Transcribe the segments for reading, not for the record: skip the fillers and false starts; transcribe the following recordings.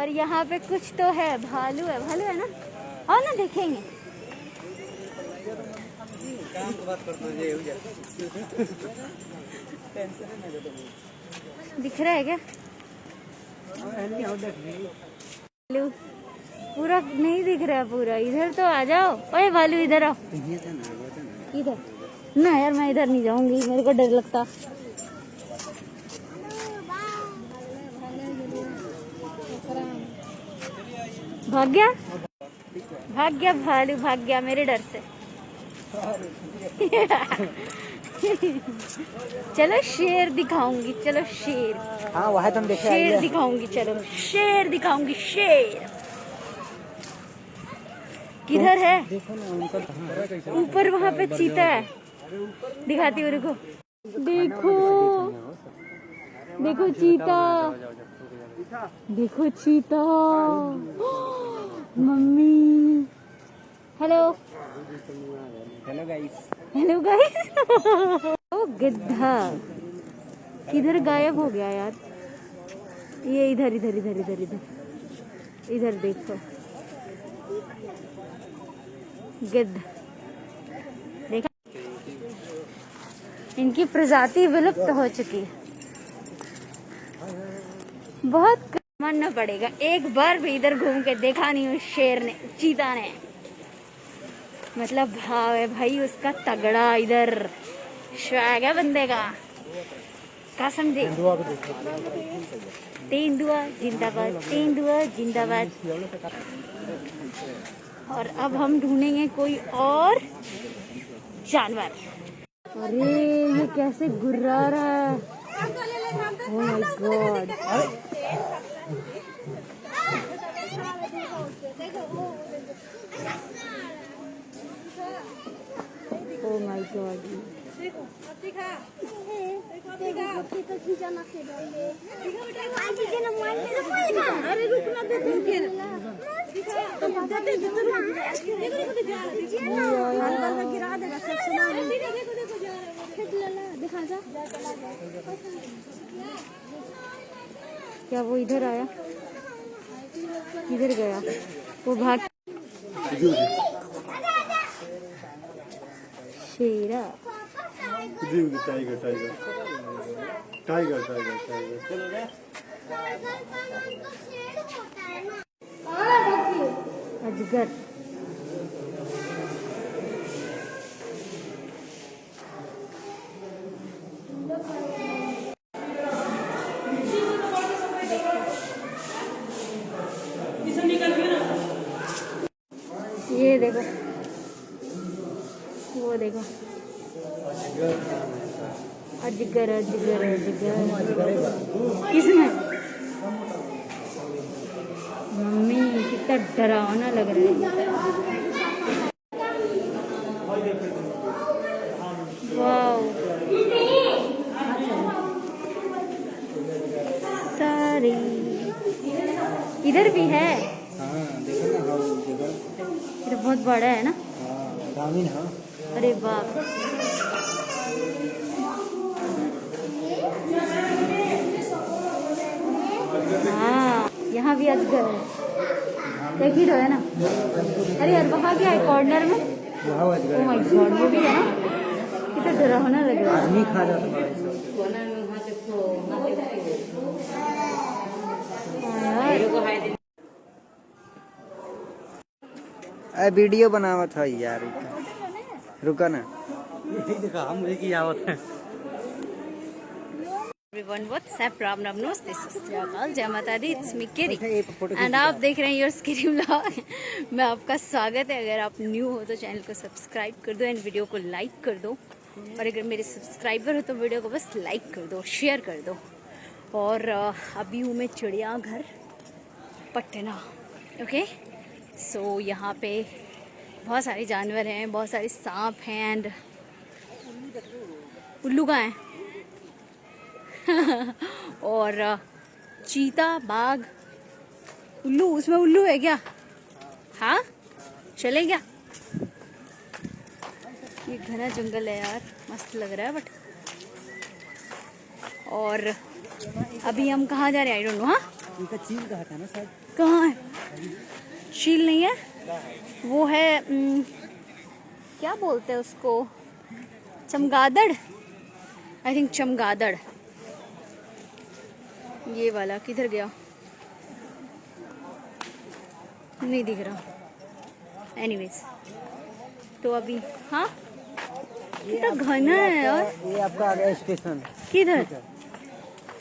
और यहाँ पे कुछ तो है, भालू है ना। और ना देखेंगे। दिख रहा है क्या? भालू पूरा नहीं दिख रहा है पूरा। इधर तो आ जाओ। ओए भालू इधर आओ। इधर ना यार, मैं इधर नहीं जाऊंगी, मेरे को डर लगता। भाग गया, भाग गया भालू, भाग गया मेरे डर से। चलो शेर दिखाऊंगी, चलो शेर। हाँ वह तुम देखे शेर दिखाऊंगी, चलो शेर दिखाऊंगी। शेर किधर है? देखो ना उनका ऊपर वहाँ पे चीता है, दिखाती हूँ रुको। देखो देखो चीता, देखो चीता। Mummy hello, hello guys. Hello guys. ओ गधा किधर गायब हो गया यार? ये इधर इधर इधर इधर इधर इधर देखो, गिद्ध देखा? इनकी प्रजाति विलुप्त हो चुकी है। बहुत मानना पड़ेगा, एक बार भी इधर घूम के देखा नहीं उस शेर ने, चीता ने। मतलब भाव है भाई उसका तगड़ा। इधर स्वैग है बंदे का, कसम से। तेंदुआ जिंदाबाद, तेंदुआ जिंदाबाद। और अब हम ढूंढेंगे कोई और जानवर। अरे ये कैसे गुर्रा रहा है? Oh my God. Oh my God. अरे रुकना दे तुम फिर। गिरा देगा दिखा जा। क्या वो इधर आया? किधर गया वो? भाग। Shera, tiger tiger tiger tiger tiger. अजगर, ये देखो, वो देखो अजगर अजगर अजगर। किसमें? मम्मी कितना डरावना लग रहा है। वाव सारी इधर भी है। हाँ देखो ना, हाँ जगह ये बहुत बड़ा है ना। हाँ ग्रामीण। हाँ अरे बाप। हाँ यहाँ भी अजगर है, देख ही रहे है ना। अरे यार वहाँ क्या है कॉर्नर में? ओह माय गॉड, वो भी है ना। कितना डरावना लग रहा है। आदमी खा जाता है। वीडियो बनावा था यार, रुका ना। देखा हम की आवत है। Everyone, what's up? Ram Ram Namaste, Sasriyakal, Jai Mata Di, it's me Kiri and आप देख रहे हैं योर स्किरी व्लॉग। मैं आपका स्वागत है। अगर आप न्यू हो तो चैनल को सब्सक्राइब कर दो एंड वीडियो को लाइक कर दो। और अगर मेरे सब्सक्राइबर हो तो वीडियो को बस लाइक कर दो, शेयर कर दो। और अभी हूँ मैं चिड़ियाघर पटना। ओके सो यहाँ पे बहुत सारे जानवर हैं, बहुत सारे सांप हैं एंड उल्लू कहाँ हैं? और चीता, बाघ, उल्लू। उसमें उल्लू है क्या? हाँ चले क्या? ये घना जंगल है यार, मस्त लग रहा है बट। और अभी हम कहाँ जा रहे हैं आई डोंट नो। हाँ इनका चील कहा था ना शायद। कहाँ है? चील नहीं है, वो है क्या बोलते हैं उसको, चमगादड़, आई थिंक चमगादड़। ये वाला किधर गया, नहीं दिख रहा। एनीवेज, तो अभी हाँ कितना घना है यार। ये आपका आ गया स्टेशन। किधर?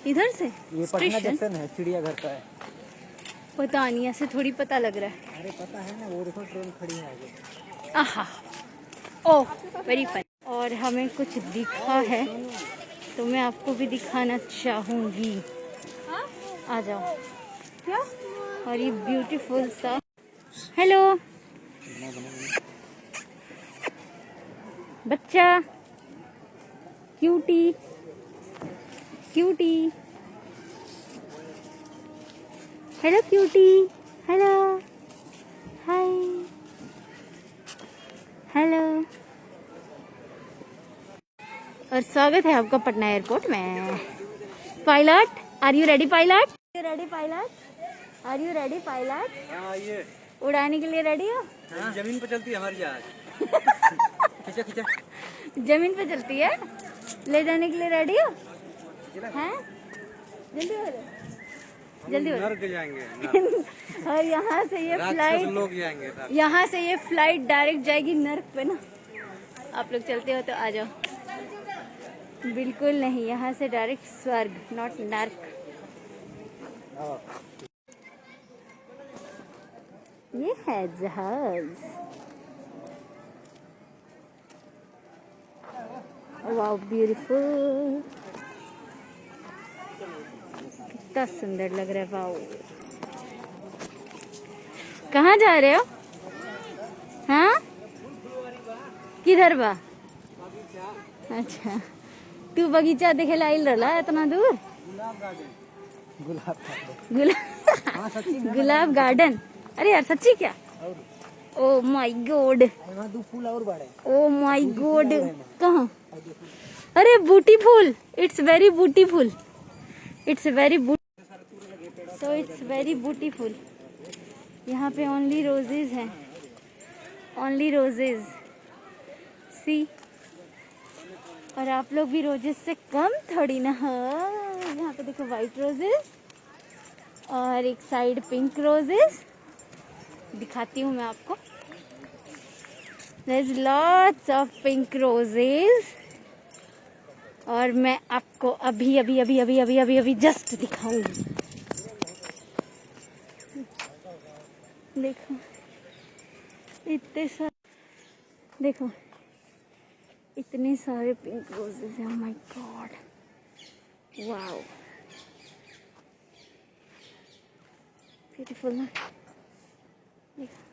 इधर से ये पटना स्टेशन? जंक्शन है, चिड़ियाघर का है। पता नहीं, ऐसे थोड़ी पता लग रहा है। अरे पता है ना, वो देखो ट्रेन खड़ी है आगे। आहा, ओह वेरी फन। और हमें कुछ दिखा है तो मैं आपको भी दिखाना चाहूंगी, आ जाओ। क्या? और ये ब्यूटीफुल सा, हेलो बच्चा, cutie cutie, hello cutie, hello, hi, hello. और स्वागत है आपका पटना एयरपोर्ट में। Pilot, are you ready pilot? You ready pilot? Are you ready pilot? हाँ ये उड़ाने के लिए रेडी हो? जमीन पर चलती है हमारी जहाज। खींचा खींचा। जमीन पे चलती है, ले जाने के लिए रेडी हो? हैं? जल्दी हो जाओ, जल्दी हो जाओ। नर्क जाएंगे और यहाँ से ये फ्लाइट, लोग जाएंगे। यहाँ से ये फ्लाइट डायरेक्ट जाएगी नर्क पे ना। आप लोग चलते हो तो आ जाओ। बिल्कुल नहीं, यहाँ से डायरेक्ट स्वर्ग, नॉट नर्क। ये है जहाज, वाओ ब्यूटीफुल, कितना सुंदर लग रहा है, वाओ। कहाँ जा रहे हो? हाँ, किधर बा? अच्छा, तू बगीचा देखे लाइल रहा इतना दूर? गुलाब गार्डन। अरे यार सच्ची क्या? ओ माय गॉड, दो फूल और बड़े। ओ माय गॉड, कहाँ? अरे beautiful, it's very beautiful, it's very so it's very beautiful. यहाँ पे ओनली रोजेज हैं, ओनली रोजेज, सी। और आप लोग भी रोजेस से कम थोड़ी ना हो। यहाँ पे देखो वाइट रोजेस और एक साइड पिंक रोजेस, दिखाती हूँ मैं आपको। There's lots of pink roses और मैं आपको अभी अभी अभी अभी अभी अभी अभी जस्ट दिखाऊंगी। देखो इतने सारे, देखो इतने सारे पिंक रोजेस हैं, माय गॉड, वाओ ब्यूटीफुल ना। देखो